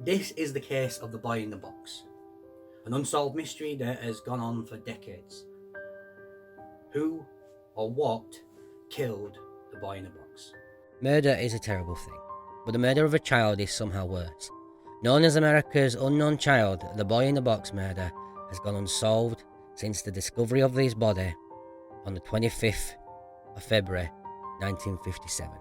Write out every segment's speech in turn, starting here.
This is the case of the boy in the box, an unsolved mystery that has gone on for decades. Who or what killed the boy in the box? Murder is a terrible thing, but the murder of a child is somehow worse. Known as America's unknown child, the boy in the box murder has gone unsolved since the discovery of his body on the 25th of February 1957.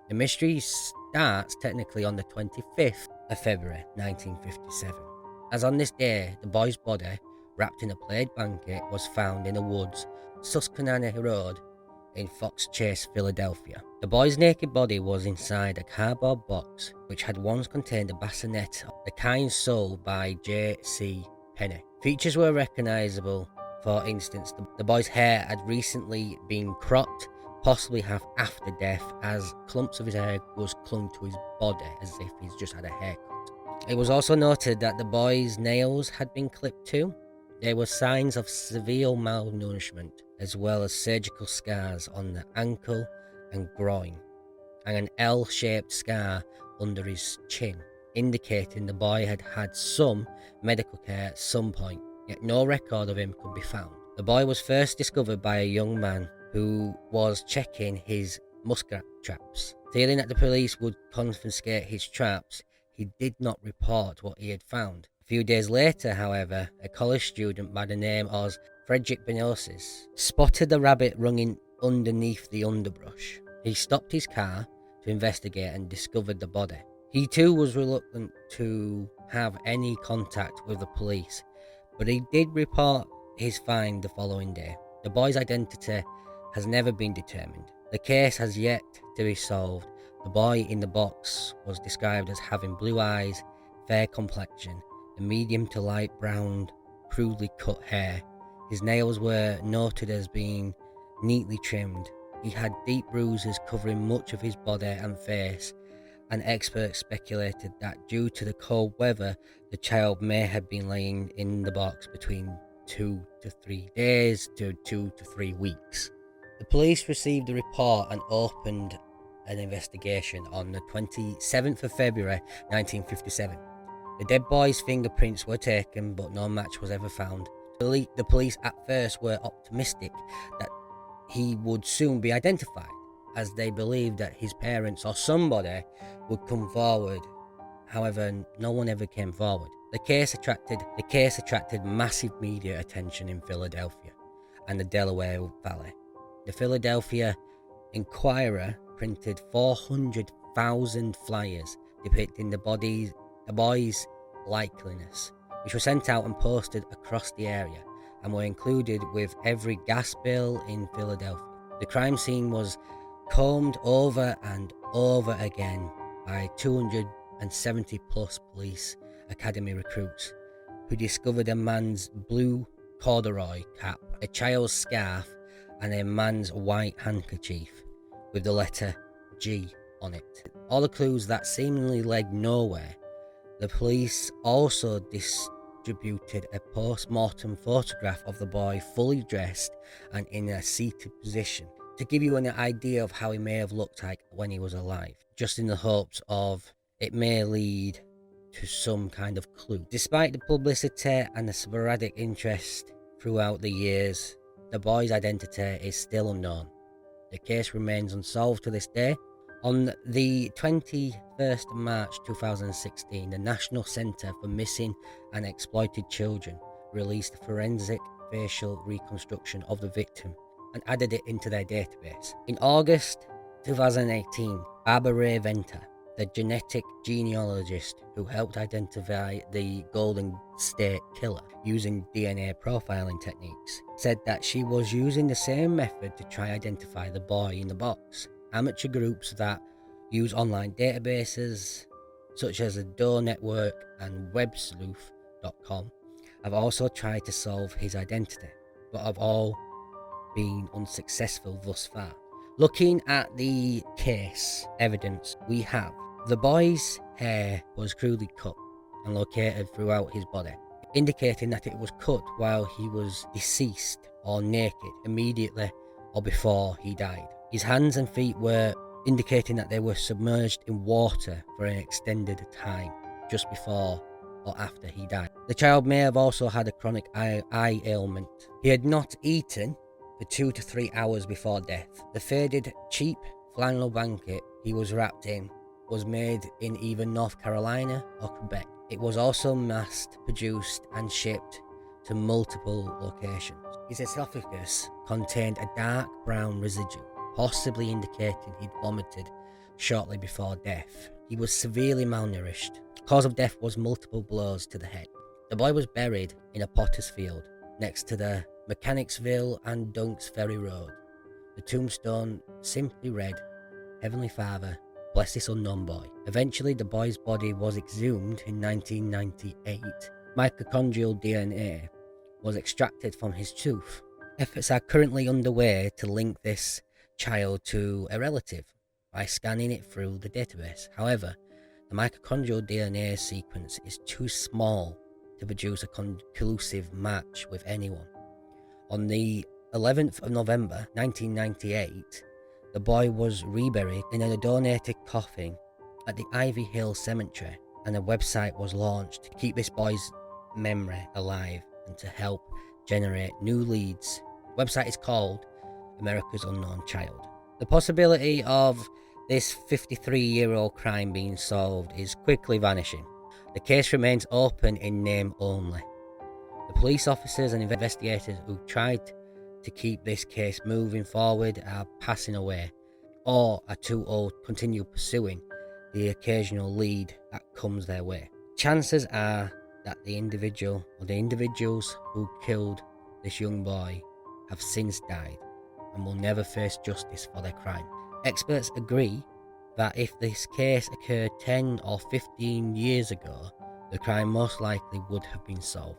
The mystery starts technically on the 25th of February 1957, as on this day the boy's body, wrapped in a plaid blanket, was found in the woods, Susquehanna Road, in Fox Chase, Philadelphia. The boy's naked body was inside a cardboard box which had once contained a bassinet, the kind sold by J.C. Penney. Features were recognisable. For instance, the boy's hair had recently been cropped, possibly half after death, as clumps of his hair was clung to his body as if he's just had a haircut. It was also noted that the boy's nails had been clipped too. There were signs of severe malnourishment, as well as surgical scars on the ankle and groin, and an L-shaped scar under his chin, indicating the boy had had some medical care at some point, yet no record of him could be found. The boy was first discovered by a young man who was checking his muskrat traps. Feeling that the police would confiscate his traps, he did not report what he had found. A few days later, however, a college student by the name of Frederick Benosis spotted the rabbit running underneath the underbrush. He stopped his car to investigate and discovered the body. He too was reluctant to have any contact with the police, but he did report his find the following day. The boy's identity has never been determined. The case has yet to be solved. The boy in the box was described as having blue eyes, fair complexion, and medium to light brown, crudely cut hair. His nails were noted as being neatly trimmed. He had deep bruises covering much of his body and face, and experts speculated that due to the cold weather, the child may have been laying in the box between 2 to 3 days to 2 to 3 weeks. The police received the report and opened an investigation on the 27th of February 1957. The dead boy's fingerprints were taken, but no match was ever found. The police at first were optimistic that he would soon be identified, as they believed that his parents or somebody would come forward. However, no one ever came forward. The case attracted massive media attention in Philadelphia and the Delaware Valley. The Philadelphia Inquirer printed 400,000 flyers depicting the boy's likeness, which were sent out and posted across the area and were included with every gas bill in Philadelphia. The crime scene was combed over and over again by 270 plus police academy recruits, who discovered a man's blue corduroy cap, a child's scarf, and a man's white handkerchief with the letter G on it. All the clues that seemingly led nowhere. The police also distributed a post-mortem photograph of the boy fully dressed and in a seated position, to give you an idea of how he may have looked like when he was alive, just in the hopes of it may lead to some kind of clue. Despite the publicity and the sporadic interest throughout the years, the boy's identity is still unknown. The case remains unsolved to this day. On the 21st of March 2016, the National Center for Missing and Exploited Children released a forensic facial reconstruction of the victim and added it into their database. In August 2018, Barbara Ray Venter, the genetic genealogist who helped identify the Golden State Killer using DNA profiling techniques, said that she was using the same method to try identify the boy in the box. Amateur groups that use online databases, such as the Door Network and WebSleuth.com, have also tried to solve his identity, but have all been unsuccessful thus far. Looking at the case evidence we have, the boy's hair was crudely cut and located throughout his body, indicating that it was cut while he was deceased or naked immediately or before he died. His hands and feet were indicating that they were submerged in water for an extended time. just before or after he died. The child may have also had a chronic eye ailment. He had not eaten for 2 to 3 hours before death. The faded, cheap flannel blanket he was wrapped in was made in either North Carolina or Quebec. It was also mass produced and shipped to multiple locations. His esophagus contained a dark brown residue, possibly indicating he'd vomited shortly before death. He was severely malnourished. The cause of death was multiple blows to the head. The boy was buried in a potter's field next to the Mechanicsville and Dunks Ferry Road. The tombstone simply read, "Heavenly Father, bless this unknown boy." Eventually, the boy's body was exhumed in 1998. Mitochondrial DNA was extracted from his tooth. Efforts are currently underway to link this child to a relative by scanning it through the database. However, the mitochondrial DNA sequence is too small to produce a conclusive match with anyone. On the 11th of November 1998, the boy was reburied in a donated coffin at the Ivy Hill Cemetery, and a website was launched to keep this boy's memory alive and to help generate new leads. The website is called America's Unknown Child. The possibility of this 53-year-old crime being solved is quickly vanishing. The case remains open in name only. The police officers and investigators who tried to keep this case moving forward are passing away, or are too old to continue pursuing the occasional lead that comes their way. Chances are that the individual or the individuals who killed this young boy have since died and will never face justice for their crime. Experts agree that if this case occurred 10 or 15 years ago, the crime most likely would have been solved.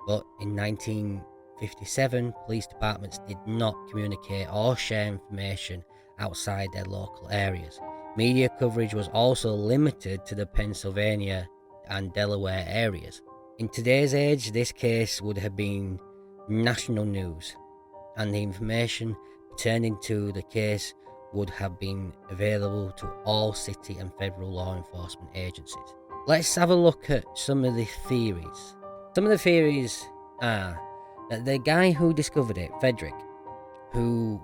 But in 1957, police departments did not communicate or share information outside their local areas. Media coverage was also limited to the Pennsylvania and Delaware areas. In today's age, this case would have been national news, and the information pertaining to the case would have been available to all city and federal law enforcement agencies. Let's have a look at some of the theories. Some of the theories are that the guy who discovered it, Frederick, who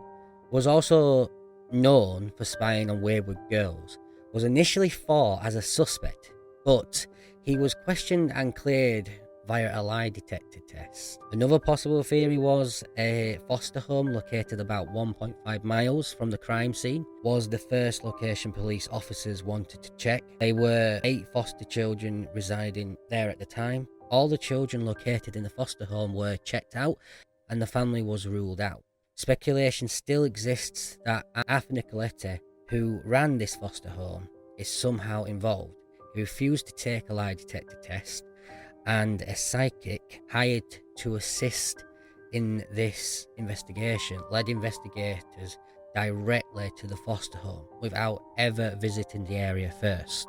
was also known for spying on wayward girls, was initially thought as a suspect, but he was questioned and cleared via a lie detector test. Another possible theory was a foster home located about 1.5 miles from the crime scene was the first location police officers wanted to check. There were 8 foster children residing there at the time. All the children located in the foster home were checked out and the family was ruled out. Speculation still exists that Arthur Nicoletti, who ran this foster home, is somehow involved. He refused to take a lie detector test, and a psychic hired to assist in this investigation led investigators directly to the foster home without ever visiting the area first.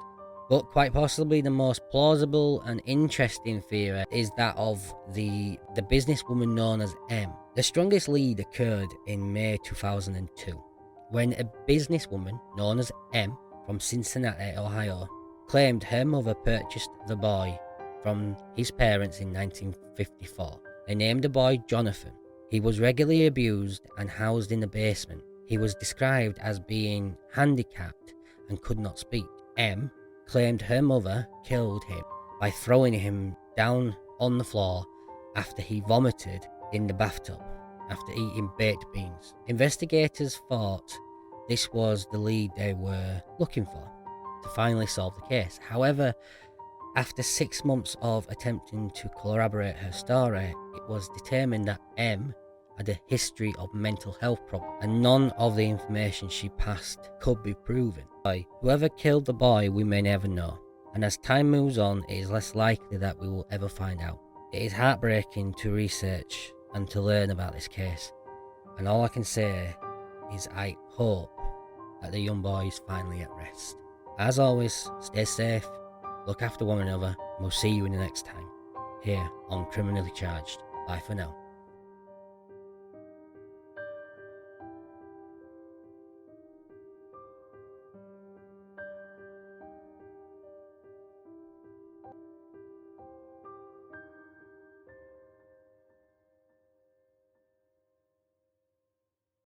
But quite possibly the most plausible and interesting theory is that of the businesswoman known as M. The strongest lead occurred in May 2002, when a businesswoman known as M from Cincinnati, Ohio, claimed her mother purchased the boy from his parents in 1954. They named the boy Jonathan. He was regularly abused and housed in the basement. He was described as being handicapped and could not speak. M claimed her mother killed him by throwing him down on the floor after he vomited in the bathtub after eating baked beans. Investigators thought this was the lead they were looking for to finally solve the case. However, after 6 months of attempting to corroborate her story, it was determined that M had a history of mental health problems, and none of the information she passed could be proven. Whoever killed the boy, we may never know, and as time moves on, it is less likely that we will ever find out. It is heartbreaking to research and to learn about this case, and all I can say is I hope that the young boy is finally at rest. As always, stay safe, look after one another, and we'll see you in the next time, here on Criminally Charged. Bye for now.